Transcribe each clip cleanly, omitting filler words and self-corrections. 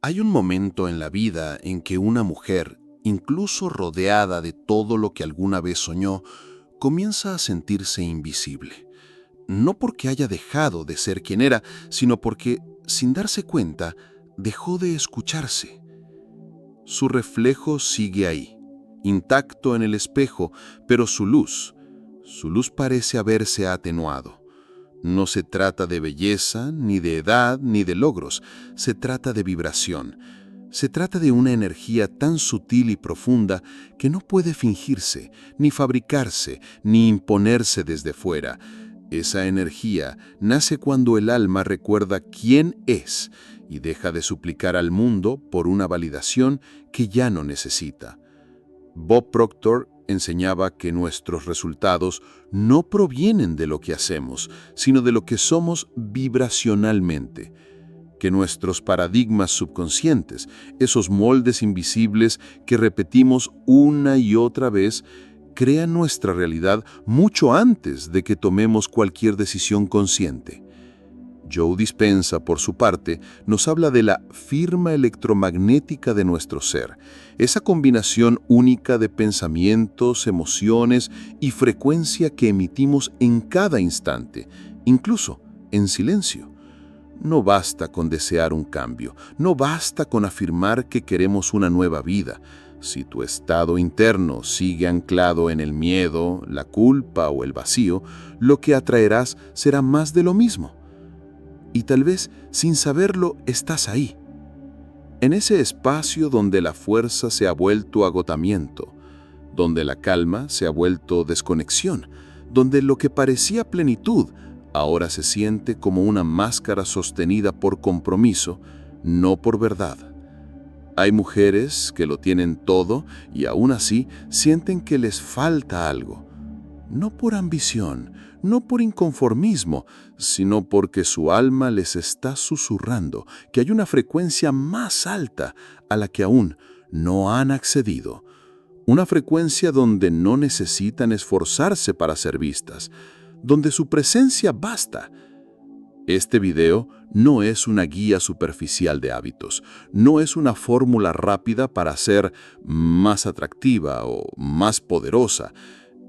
Hay un momento en la vida en que una mujer, incluso rodeada de todo lo que alguna vez soñó, comienza a sentirse invisible. No porque haya dejado de ser quien era, sino porque, sin darse cuenta, dejó de escucharse. Su reflejo sigue ahí, intacto en el espejo, pero su luz parece haberse atenuado. No se trata de belleza, ni de edad, ni de logros. Se trata de vibración. Se trata de una energía tan sutil y profunda que no puede fingirse, ni fabricarse, ni imponerse desde fuera. Esa energía nace cuando el alma recuerda quién es y deja de suplicar al mundo por una validación que ya no necesita. Bob Proctor enseñaba que nuestros resultados no provienen de lo que hacemos, sino de lo que somos vibracionalmente. Que nuestros paradigmas subconscientes, esos moldes invisibles que repetimos una y otra vez, crean nuestra realidad mucho antes de que tomemos cualquier decisión consciente. Joe Dispenza, por su parte, nos habla de la firma electromagnética de nuestro ser, esa combinación única de pensamientos, emociones y frecuencia que emitimos en cada instante, incluso en silencio. No basta con desear un cambio, no basta con afirmar que queremos una nueva vida. Si tu estado interno sigue anclado en el miedo, la culpa o el vacío, lo que atraerás será más de lo mismo. Y tal vez, sin saberlo, estás ahí, en ese espacio donde la fuerza se ha vuelto agotamiento, donde la calma se ha vuelto desconexión, donde lo que parecía plenitud ahora se siente como una máscara sostenida por compromiso, no por verdad. Hay mujeres que lo tienen todo y aún así sienten que les falta algo. No por ambición, no por inconformismo, sino porque su alma les está susurrando que hay una frecuencia más alta a la que aún no han accedido. Una frecuencia donde no necesitan esforzarse para ser vistas, donde su presencia basta. Este video no es una guía superficial de hábitos, no es una fórmula rápida para ser más atractiva o más poderosa.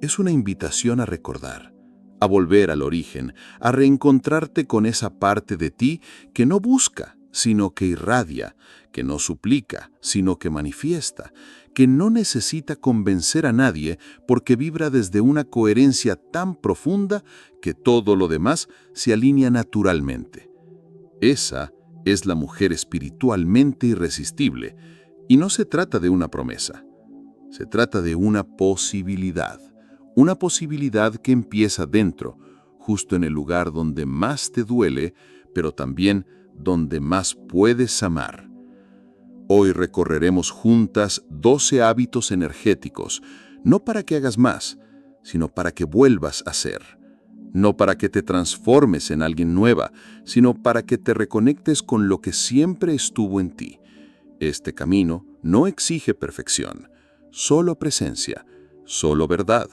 Es una invitación a recordar, a volver al origen, a reencontrarte con esa parte de ti que no busca, sino que irradia, que no suplica, sino que manifiesta, que no necesita convencer a nadie porque vibra desde una coherencia tan profunda que todo lo demás se alinea naturalmente. Esa es la mujer espiritualmente irresistible, y no se trata de una promesa, se trata de una posibilidad que empieza dentro, justo en el lugar donde más te duele, pero también donde más puedes amar. Hoy recorreremos juntas 12 hábitos energéticos, no para que hagas más, sino para que vuelvas a ser. No para que te transformes en alguien nueva, sino para que te reconectes con lo que siempre estuvo en ti. Este camino no exige perfección, solo presencia, solo verdad,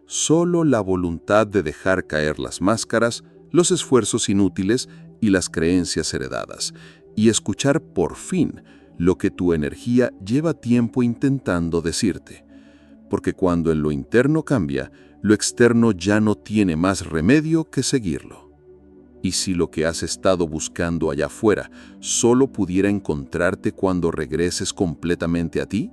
solo la voluntad de dejar caer las máscaras, los esfuerzos inútiles y las creencias heredadas, y escuchar por fin lo que tu energía lleva tiempo intentando decirte. Porque cuando en lo interno cambia, lo externo ya no tiene más remedio que seguirlo. Y si lo que has estado buscando allá afuera solo pudiera encontrarte cuando regreses completamente a ti.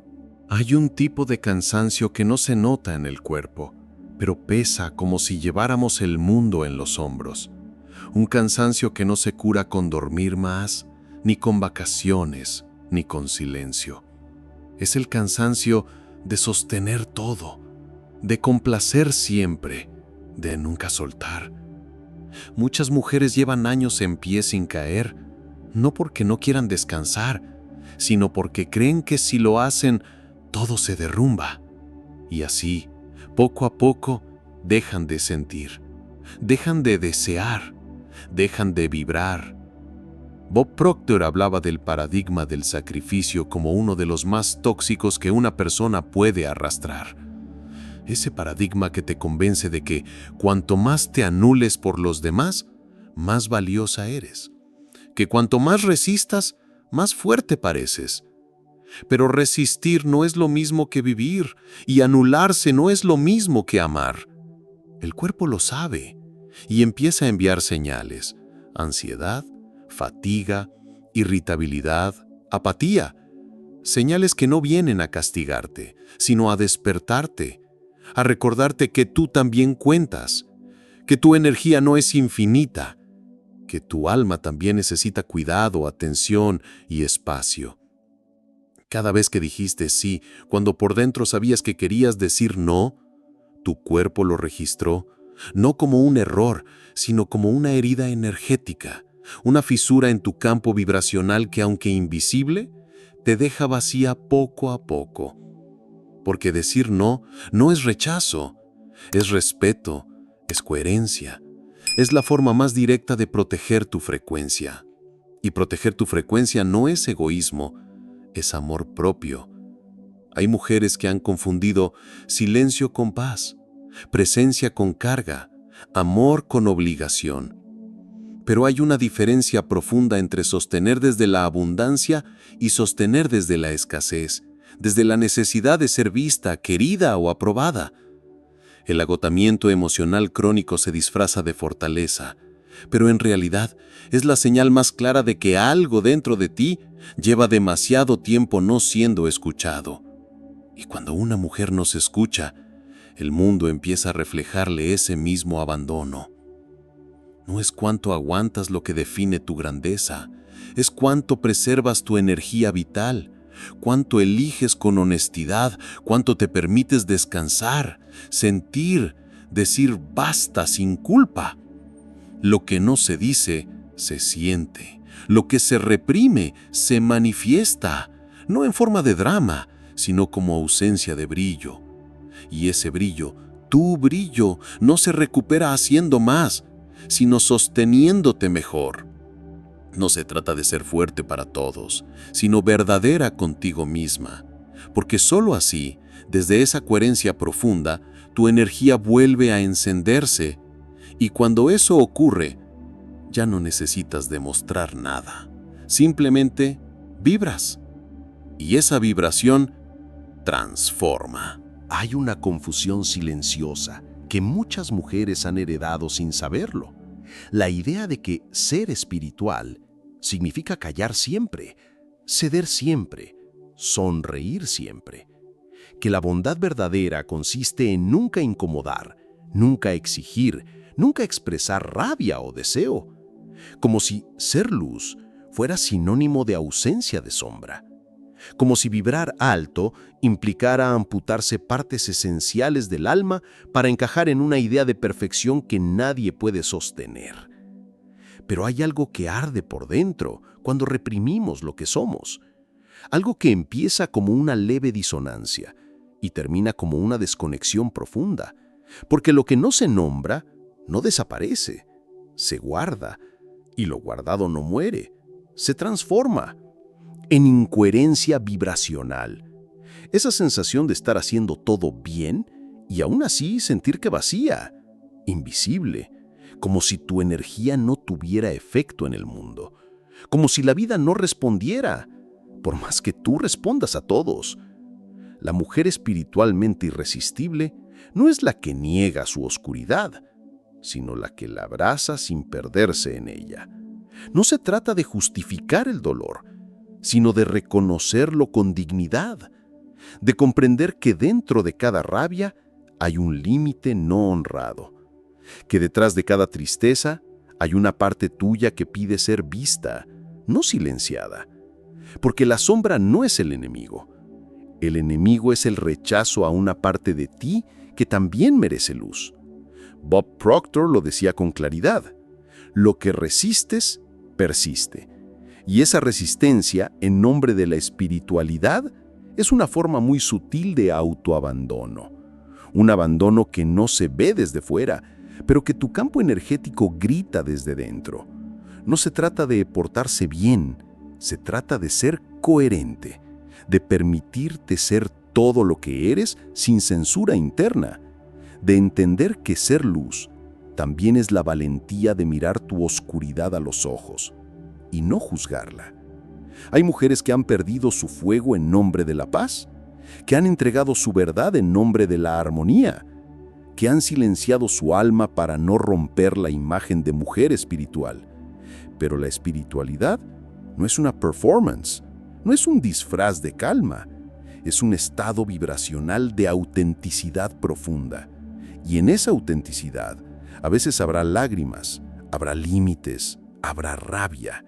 Hay un tipo de cansancio que no se nota en el cuerpo, pero pesa como si lleváramos el mundo en los hombros. Un cansancio que no se cura con dormir más, ni con vacaciones, ni con silencio. Es el cansancio de sostener todo, de complacer siempre, de nunca soltar. Muchas mujeres llevan años en pie sin caer, no porque no quieran descansar, sino porque creen que si lo hacen, todo se derrumba. Y así, poco a poco, dejan de sentir, dejan de desear, dejan de vibrar. Bob Proctor hablaba del paradigma del sacrificio como uno de los más tóxicos que una persona puede arrastrar. Ese paradigma que te convence de que cuanto más te anules por los demás, más valiosa eres. Que cuanto más resistas, más fuerte pareces. Pero resistir no es lo mismo que vivir, y anularse no es lo mismo que amar. El cuerpo lo sabe y empieza a enviar señales: ansiedad, fatiga, irritabilidad, apatía. Señales que no vienen a castigarte, sino a despertarte, a recordarte que tú también cuentas, que tu energía no es infinita, que tu alma también necesita cuidado, atención y espacio. Cada vez que dijiste sí, cuando por dentro sabías que querías decir no, tu cuerpo lo registró, no como un error, sino como una herida energética, una fisura en tu campo vibracional que, aunque invisible, te deja vacía poco a poco. Porque decir no no es rechazo, es respeto, es coherencia. Es la forma más directa de proteger tu frecuencia. Y proteger tu frecuencia no es egoísmo, es amor propio. Hay mujeres que han confundido silencio con paz, presencia con carga, amor con obligación. Pero hay una diferencia profunda entre sostener desde la abundancia y sostener desde la escasez, desde la necesidad de ser vista, querida o aprobada. El agotamiento emocional crónico se disfraza de fortaleza, pero en realidad es la señal más clara de que algo dentro de ti lleva demasiado tiempo no siendo escuchado. Y cuando una mujer no se escucha, el mundo empieza a reflejarle ese mismo abandono. No es cuánto aguantas lo que define tu grandeza, es cuánto preservas tu energía vital, cuánto eliges con honestidad, cuánto te permites descansar, sentir, decir basta sin culpa. Lo que no se dice, se siente. Lo que se reprime, se manifiesta, no en forma de drama, sino como ausencia de brillo. Y ese brillo, tu brillo, no se recupera haciendo más, sino sosteniéndote mejor. No se trata de ser fuerte para todos, sino verdadera contigo misma, porque sólo así, desde esa coherencia profunda, tu energía vuelve a encenderse, y cuando eso ocurre, ya no necesitas demostrar nada, simplemente vibras, y esa vibración transforma. Hay una confusión silenciosa que muchas mujeres han heredado sin saberlo. La idea de que ser espiritual significa callar siempre, ceder siempre, sonreír siempre. Que la bondad verdadera consiste en nunca incomodar, nunca exigir, nunca expresar rabia o deseo. Como si ser luz fuera sinónimo de ausencia de sombra. Como si vibrar alto implicara amputarse partes esenciales del alma para encajar en una idea de perfección que nadie puede sostener. Pero hay algo que arde por dentro cuando reprimimos lo que somos. Algo que empieza como una leve disonancia y termina como una desconexión profunda. Porque lo que no se nombra no desaparece, se guarda, y lo guardado no muere, se transforma en incoherencia vibracional. Esa sensación de estar haciendo todo bien y aún así sentir que vacía, invisible, como si tu energía no tuviera efecto en el mundo, como si la vida no respondiera, por más que tú respondas a todos. La mujer espiritualmente irresistible no es la que niega su oscuridad, sino la que la abraza sin perderse en ella. No se trata de justificar el dolor, sino de reconocerlo con dignidad, de comprender que dentro de cada rabia hay un límite no honrado, que detrás de cada tristeza hay una parte tuya que pide ser vista, no silenciada, porque la sombra no es el enemigo es el rechazo a una parte de ti que también merece luz. Bob Proctor lo decía con claridad: lo que resistes, persiste. Y esa resistencia, en nombre de la espiritualidad, es una forma muy sutil de autoabandono. Un abandono que no se ve desde fuera, pero que tu campo energético grita desde dentro. No se trata de portarse bien, se trata de ser coherente, de permitirte ser todo lo que eres sin censura interna, de entender que ser luz también es la valentía de mirar tu oscuridad a los ojos y no juzgarla. Hay mujeres que han perdido su fuego en nombre de la paz, que han entregado su verdad en nombre de la armonía, que han silenciado su alma para no romper la imagen de mujer espiritual. Pero la espiritualidad no es una performance, no es un disfraz de calma, es un estado vibracional de autenticidad profunda. Y en esa autenticidad, a veces habrá lágrimas, habrá límites, habrá rabia.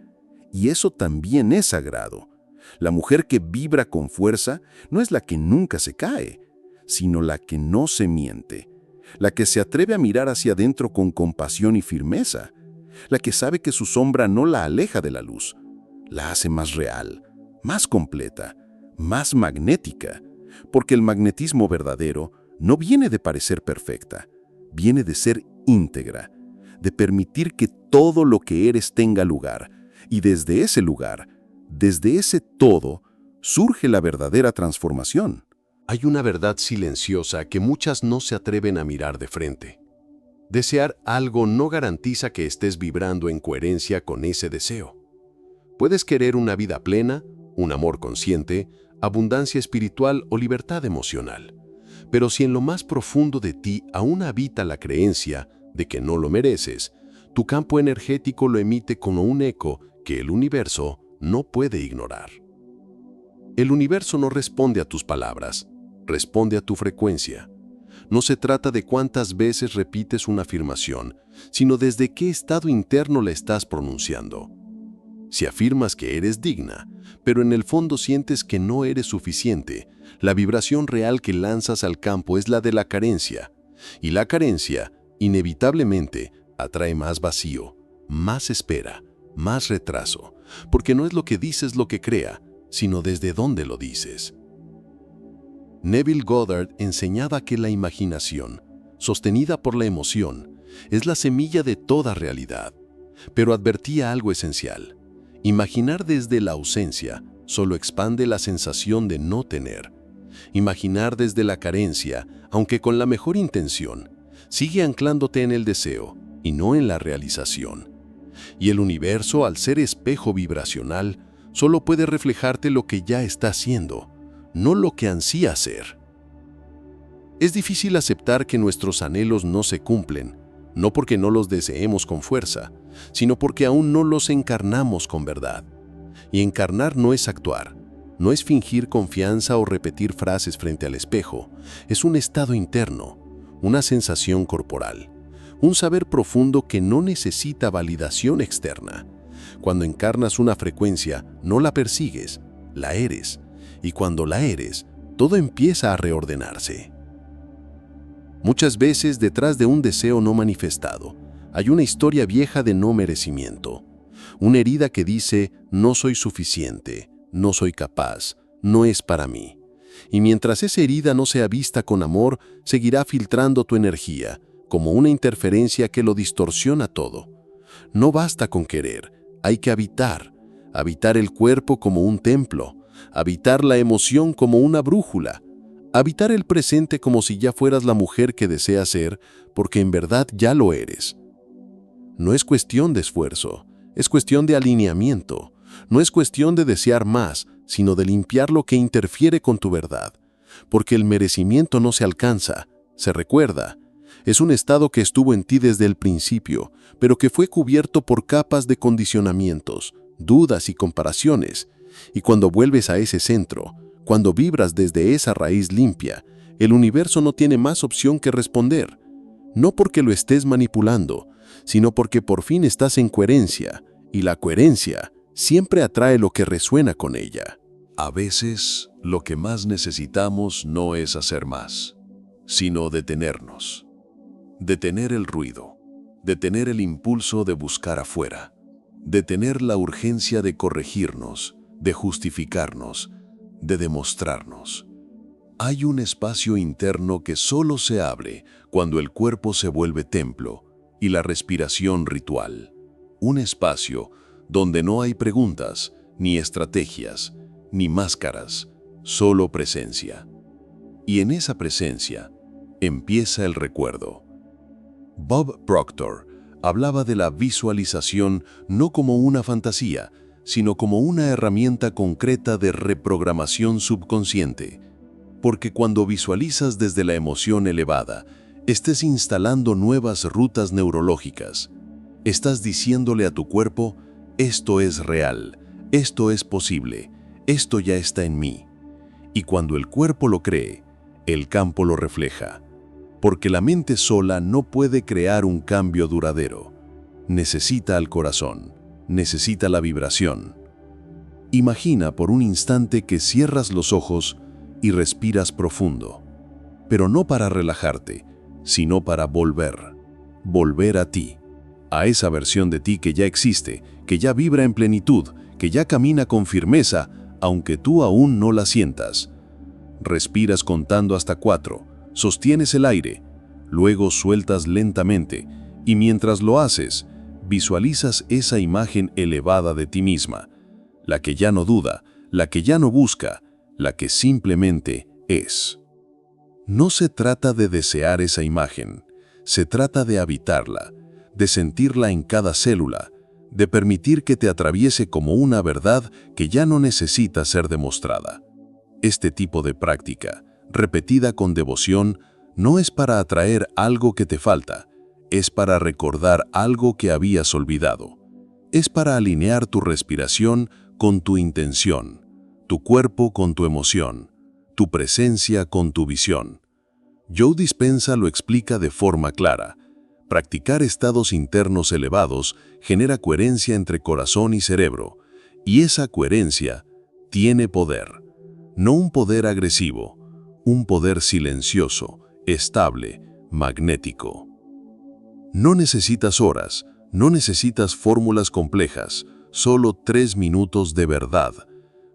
Y eso también es sagrado. La mujer que vibra con fuerza no es la que nunca se cae, sino la que no se miente, la que se atreve a mirar hacia adentro con compasión y firmeza, la que sabe que su sombra no la aleja de la luz, la hace más real, más completa, más magnética, porque el magnetismo verdadero no viene de parecer perfecta, viene de ser íntegra, de permitir que todo lo que eres tenga lugar, y desde ese lugar, desde ese todo, surge la verdadera transformación. Hay una verdad silenciosa que muchas no se atreven a mirar de frente. Desear algo no garantiza que estés vibrando en coherencia con ese deseo. Puedes querer una vida plena, un amor consciente, abundancia espiritual o libertad emocional. Pero si en lo más profundo de ti aún habita la creencia de que no lo mereces, tu campo energético lo emite como un eco que el universo no puede ignorar. El universo no responde a tus palabras, responde a tu frecuencia. No se trata de cuántas veces repites una afirmación, sino desde qué estado interno la estás pronunciando. Si afirmas que eres digna, pero en el fondo sientes que no eres suficiente, la vibración real que lanzas al campo es la de la carencia. Y la carencia, inevitablemente, atrae más vacío, más espera, más retraso, porque no es lo que dices lo que crea, sino desde dónde lo dices. Neville Goddard enseñaba que la imaginación, sostenida por la emoción, es la semilla de toda realidad, pero advertía algo esencial. Imaginar desde la ausencia solo expande la sensación de no tener. Imaginar desde la carencia, aunque con la mejor intención, sigue anclándote en el deseo y no en la realización. Y el universo, al ser espejo vibracional, solo puede reflejarte lo que ya está haciendo, no lo que ansía ser. Es difícil aceptar que nuestros anhelos no se cumplen, no porque no los deseemos con fuerza, sino porque aún no los encarnamos con verdad. Y encarnar no es actuar, no es fingir confianza o repetir frases frente al espejo, es un estado interno, una sensación corporal, un saber profundo que no necesita validación externa. Cuando encarnas una frecuencia, no la persigues, la eres, y cuando la eres, todo empieza a reordenarse. Muchas veces, detrás de un deseo no manifestado, hay una historia vieja de no merecimiento. Una herida que dice, no soy suficiente, no soy capaz, no es para mí. Y mientras esa herida no sea vista con amor, seguirá filtrando tu energía, como una interferencia que lo distorsiona todo. No basta con querer, hay que habitar el cuerpo como un templo, habitar la emoción como una brújula, habitar el presente como si ya fueras la mujer que deseas ser, porque en verdad ya lo eres. No es cuestión de esfuerzo, es cuestión de alineamiento. No es cuestión de desear más, sino de limpiar lo que interfiere con tu verdad. Porque el merecimiento no se alcanza, se recuerda. Es un estado que estuvo en ti desde el principio, pero que fue cubierto por capas de condicionamientos, dudas y comparaciones. Y cuando vuelves a ese centro, cuando vibras desde esa raíz limpia, el universo no tiene más opción que responder. No porque lo estés manipulando, sino porque por fin estás en coherencia, y la coherencia siempre atrae lo que resuena con ella. A veces, lo que más necesitamos no es hacer más, sino detenernos. Detener el ruido, detener el impulso de buscar afuera, detener la urgencia de corregirnos, de justificarnos, de demostrarnos. Hay un espacio interno que solo se abre cuando el cuerpo se vuelve templo y la respiración ritual. Un espacio donde no hay preguntas, ni estrategias, ni máscaras, solo presencia. Y en esa presencia empieza el recuerdo. Bob Proctor hablaba de la visualización no como una fantasía, sino como una herramienta concreta de reprogramación subconsciente. Porque cuando visualizas desde la emoción elevada, estés instalando nuevas rutas neurológicas. Estás diciéndole a tu cuerpo, esto es real, esto es posible, esto ya está en mí. Y cuando el cuerpo lo cree, el campo lo refleja. Porque la mente sola no puede crear un cambio duradero. Necesita al corazón, necesita la vibración. Imagina por un instante que cierras los ojos y respiras profundo. Pero no para relajarte, sino para volver a ti, a esa versión de ti que ya existe, que ya vibra en plenitud, que ya camina con firmeza, aunque tú aún no la sientas. Respiras contando hasta 4, sostienes el aire, luego sueltas lentamente, y mientras lo haces, visualizas esa imagen elevada de ti misma, la que ya no duda, la que ya no busca, la que simplemente es. No se trata de desear esa imagen, se trata de habitarla, de sentirla en cada célula, de permitir que te atraviese como una verdad que ya no necesita ser demostrada. Este tipo de práctica, repetida con devoción, no es para atraer algo que te falta, es para recordar algo que habías olvidado. Es para alinear tu respiración con tu intención, tu cuerpo con tu emoción, tu presencia con tu visión. Joe Dispenza lo explica de forma clara. Practicar estados internos elevados genera coherencia entre corazón y cerebro, y esa coherencia tiene poder. No un poder agresivo, un poder silencioso, estable, magnético. No necesitas horas, no necesitas fórmulas complejas, solo 3 minutos de verdad.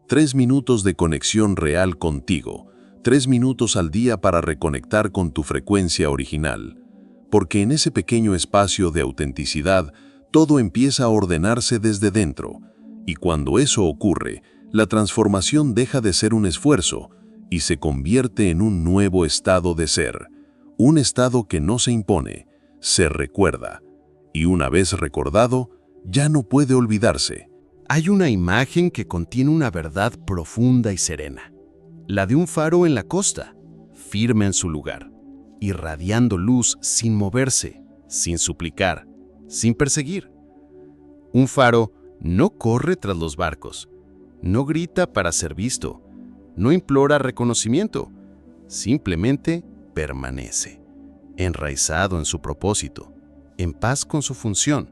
3 minutos de conexión real contigo, 3 minutos al día para reconectar con tu frecuencia original. Porque en ese pequeño espacio de autenticidad, todo empieza a ordenarse desde dentro. Y cuando eso ocurre, la transformación deja de ser un esfuerzo y se convierte en un nuevo estado de ser. Un estado que no se impone, se recuerda. Y una vez recordado, ya no puede olvidarse. Hay una imagen que contiene una verdad profunda y serena. La de un faro en la costa, firme en su lugar, irradiando luz sin moverse, sin suplicar, sin perseguir. Un faro no corre tras los barcos, no grita para ser visto, no implora reconocimiento, simplemente permanece, enraizado en su propósito, en paz con su función,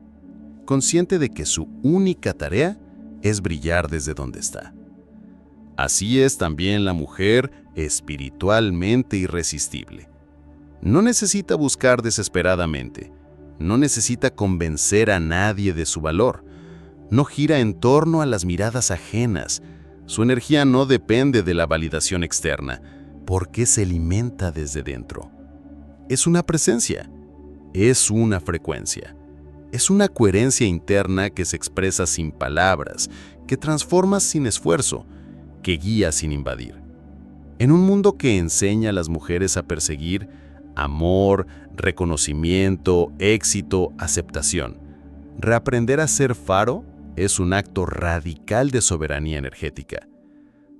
consciente de que su única tarea es brillar desde donde está. Así es también la mujer espiritualmente irresistible. No necesita buscar desesperadamente, no necesita convencer a nadie de su valor, no gira en torno a las miradas ajenas, su energía no depende de la validación externa, porque se alimenta desde dentro. Es una presencia, es una frecuencia, es una coherencia interna que se expresa sin palabras, que transforma sin esfuerzo, que guía sin invadir. En un mundo que enseña a las mujeres a perseguir amor, reconocimiento, éxito, aceptación, reaprender a ser faro es un acto radical de soberanía energética.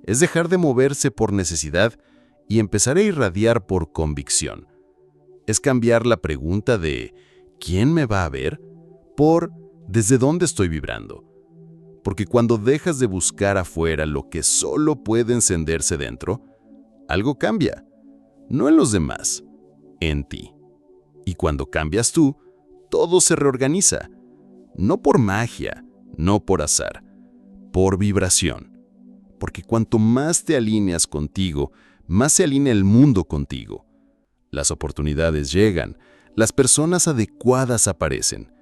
Es dejar de moverse por necesidad y empezar a irradiar por convicción. Es cambiar la pregunta de ¿quién me va a ver? Por ¿desde dónde estoy vibrando? Porque cuando dejas de buscar afuera lo que solo puede encenderse dentro, algo cambia, no en los demás, en ti. Y cuando cambias tú, todo se reorganiza, no por magia, no por azar, por vibración. Porque cuanto más te alineas contigo, más se alinea el mundo contigo. Las oportunidades llegan, las personas adecuadas aparecen.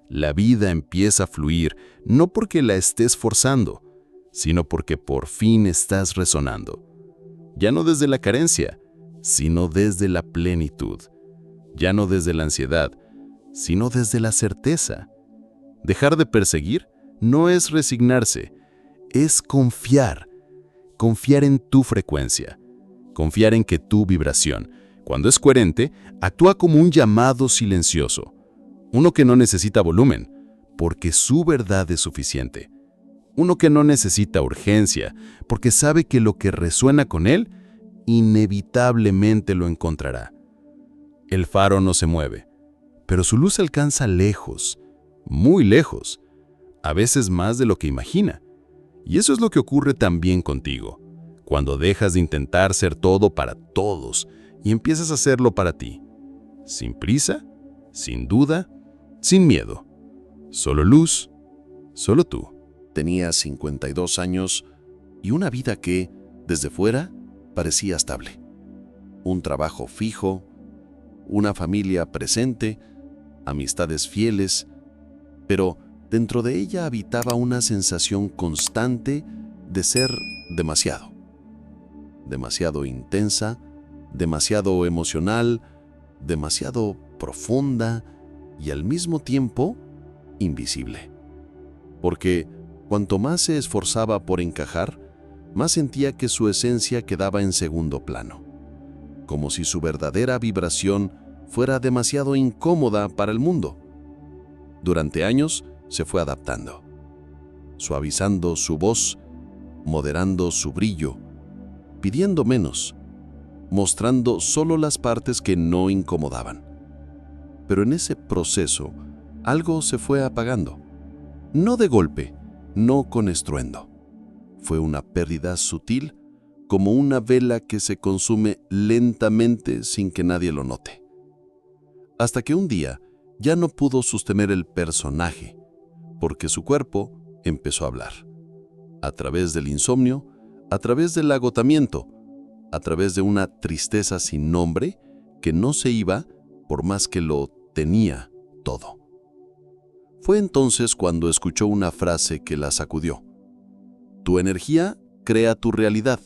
La vida empieza a fluir, no porque la estés forzando, sino porque por fin estás resonando. Ya no desde la carencia, sino desde la plenitud. Ya no desde la ansiedad, sino desde la certeza. Dejar de perseguir no es resignarse, es confiar. Confiar en tu frecuencia. Confiar en que tu vibración, cuando es coherente, actúa como un llamado silencioso. Uno que no necesita volumen, porque su verdad es suficiente. Uno que no necesita urgencia, porque sabe que lo que resuena con él, inevitablemente lo encontrará. El faro no se mueve, pero su luz alcanza lejos, muy lejos, a veces más de lo que imagina. Y eso es lo que ocurre también contigo, cuando dejas de intentar ser todo para todos y empiezas a hacerlo para ti. Sin prisa, sin duda, sin miedo. Solo luz, solo tú. Tenía 52 años y una vida que, desde fuera, parecía estable. Un trabajo fijo, una familia presente, amistades fieles, pero dentro de ella habitaba una sensación constante de ser demasiado. Demasiado intensa, demasiado emocional, demasiado profunda y al mismo tiempo invisible. Porque cuanto más se esforzaba por encajar, más sentía que su esencia quedaba en segundo plano, como si su verdadera vibración fuera demasiado incómoda para el mundo. Durante años se fue adaptando, suavizando su voz, moderando su brillo, pidiendo menos, mostrando solo las partes que no incomodaban. Pero en ese proceso, algo se fue apagando. No de golpe, no con estruendo. Fue una pérdida sutil, como una vela que se consume lentamente sin que nadie lo note. Hasta que un día ya no pudo sostener el personaje, porque su cuerpo empezó a hablar. A través del insomnio, a través del agotamiento, a través de una tristeza sin nombre que no se iba por más que lo tenía todo. Fue entonces cuando escuchó una frase que la sacudió. Tu energía crea tu realidad.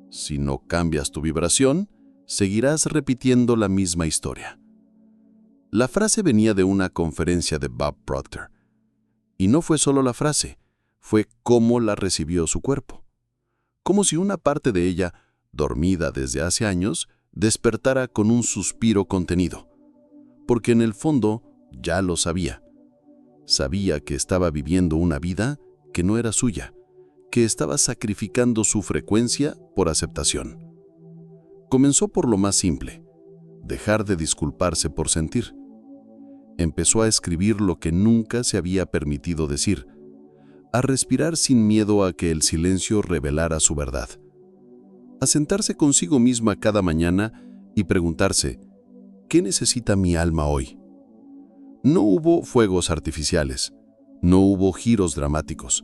Si no cambias tu vibración, seguirás repitiendo la misma historia. La frase venía de una conferencia de Bob Proctor. Y no fue solo la frase, fue cómo la recibió su cuerpo. Como si una parte de ella, dormida desde hace años, despertara con un suspiro contenido. Porque en el fondo ya lo sabía. Sabía que estaba viviendo una vida que no era suya, que estaba sacrificando su frecuencia por aceptación. Comenzó por lo más simple, dejar de disculparse por sentir. Empezó a escribir lo que nunca se había permitido decir, a respirar sin miedo a que el silencio revelara su verdad, a sentarse consigo misma cada mañana y preguntarse, ¿qué necesita mi alma hoy? No hubo fuegos artificiales, no hubo giros dramáticos,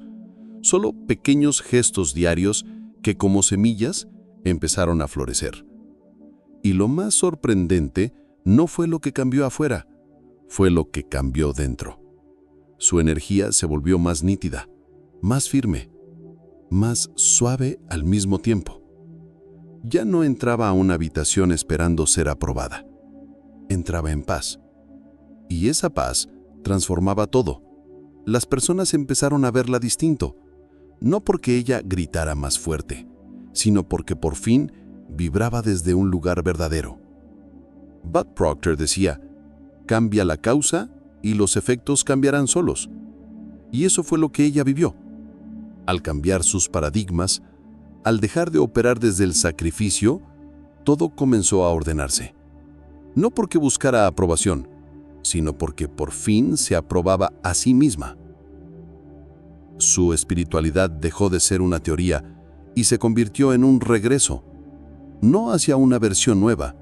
solo pequeños gestos diarios que como semillas empezaron a florecer. Y lo más sorprendente no fue lo que cambió afuera, fue lo que cambió dentro. Su energía se volvió más nítida, más firme, más suave al mismo tiempo. Ya no entraba a una habitación esperando ser aprobada. Entraba en paz. Y esa paz transformaba todo. Las personas empezaron a verla distinto, no porque ella gritara más fuerte, sino porque por fin vibraba desde un lugar verdadero. Bob Proctor decía, cambia la causa y los efectos cambiarán solos. Y eso fue lo que ella vivió. Al cambiar sus paradigmas, al dejar de operar desde el sacrificio, todo comenzó a ordenarse. No porque buscara aprobación, sino porque por fin se aprobaba a sí misma. Su espiritualidad dejó de ser una teoría y se convirtió en un regreso, no hacia una versión nueva,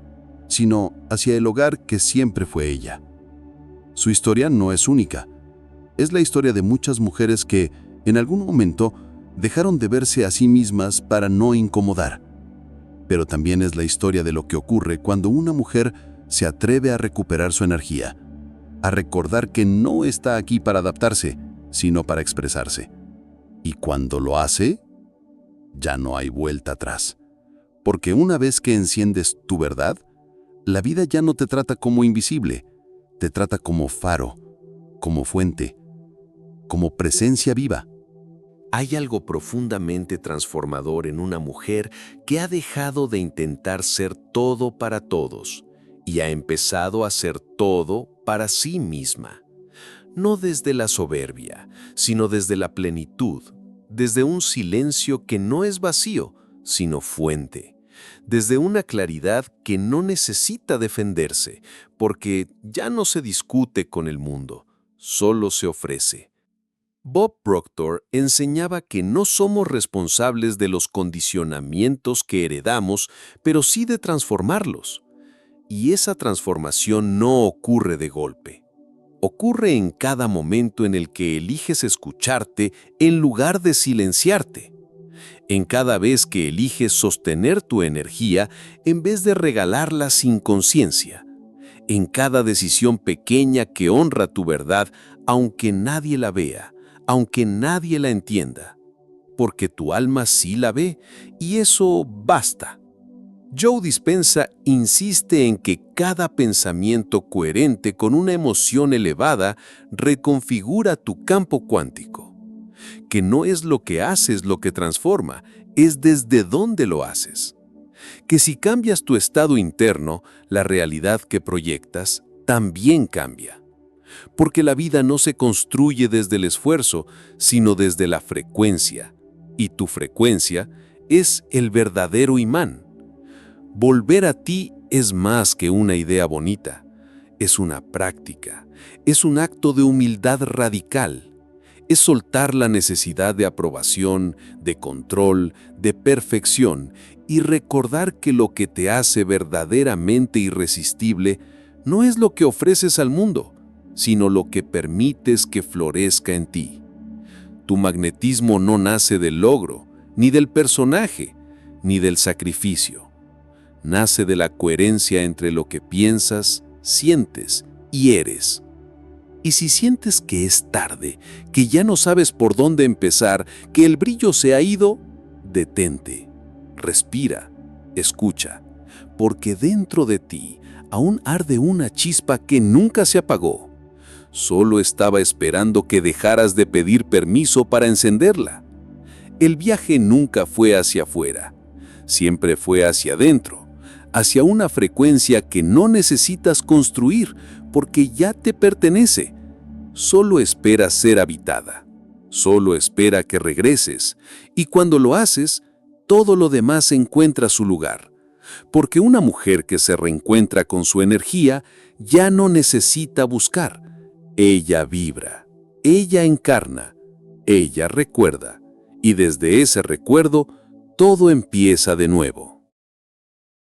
sino hacia el hogar que siempre fue ella. Su historia no es única. Es la historia de muchas mujeres que, en algún momento, dejaron de verse a sí mismas para no incomodar. Pero también es la historia de lo que ocurre cuando una mujer se atreve a recuperar su energía, a recordar que no está aquí para adaptarse, sino para expresarse. Y cuando lo hace, ya no hay vuelta atrás. Porque una vez que enciendes tu verdad, la vida ya no te trata como invisible, te trata como faro, como fuente, como presencia viva. Hay algo profundamente transformador en una mujer que ha dejado de intentar ser todo para todos y ha empezado a ser todo para sí misma. No desde la soberbia, sino desde la plenitud, desde un silencio que no es vacío, sino fuente, desde una claridad que no necesita defenderse, porque ya no se discute con el mundo, solo se ofrece. Bob Proctor enseñaba que no somos responsables de los condicionamientos que heredamos, pero sí de transformarlos. Y esa transformación no ocurre de golpe. Ocurre en cada momento en el que eliges escucharte en lugar de silenciarte. En cada vez que eliges sostener tu energía en vez de regalarla sin conciencia. En cada decisión pequeña que honra tu verdad, aunque nadie la vea, aunque nadie la entienda. Porque tu alma sí la ve, y eso basta. Joe Dispenza insiste en que cada pensamiento coherente con una emoción elevada reconfigura tu campo cuántico. Que no es lo que haces lo que transforma, es desde dónde lo haces. Que si cambias tu estado interno, la realidad que proyectas también cambia. Porque la vida no se construye desde el esfuerzo, sino desde la frecuencia. Y tu frecuencia es el verdadero imán. Volver a ti es más que una idea bonita. Es una práctica. Es un acto de humildad radical. Es soltar la necesidad de aprobación, de control, de perfección y recordar que lo que te hace verdaderamente irresistible no es lo que ofreces al mundo, sino lo que permites que florezca en ti. Tu magnetismo no nace del logro, ni del personaje, ni del sacrificio. Nace de la coherencia entre lo que piensas, sientes y eres. Y si sientes que es tarde, que ya no sabes por dónde empezar, que el brillo se ha ido, detente, respira, escucha, porque dentro de ti aún arde una chispa que nunca se apagó. Solo estaba esperando que dejaras de pedir permiso para encenderla. El viaje nunca fue hacia afuera, siempre fue hacia adentro, hacia una frecuencia que no necesitas construir porque ya te pertenece. Solo espera ser habitada, solo espera que regreses, y cuando lo haces, todo lo demás encuentra su lugar. Porque una mujer que se reencuentra con su energía ya no necesita buscar. Ella vibra, ella encarna, ella recuerda, y desde ese recuerdo todo empieza de nuevo.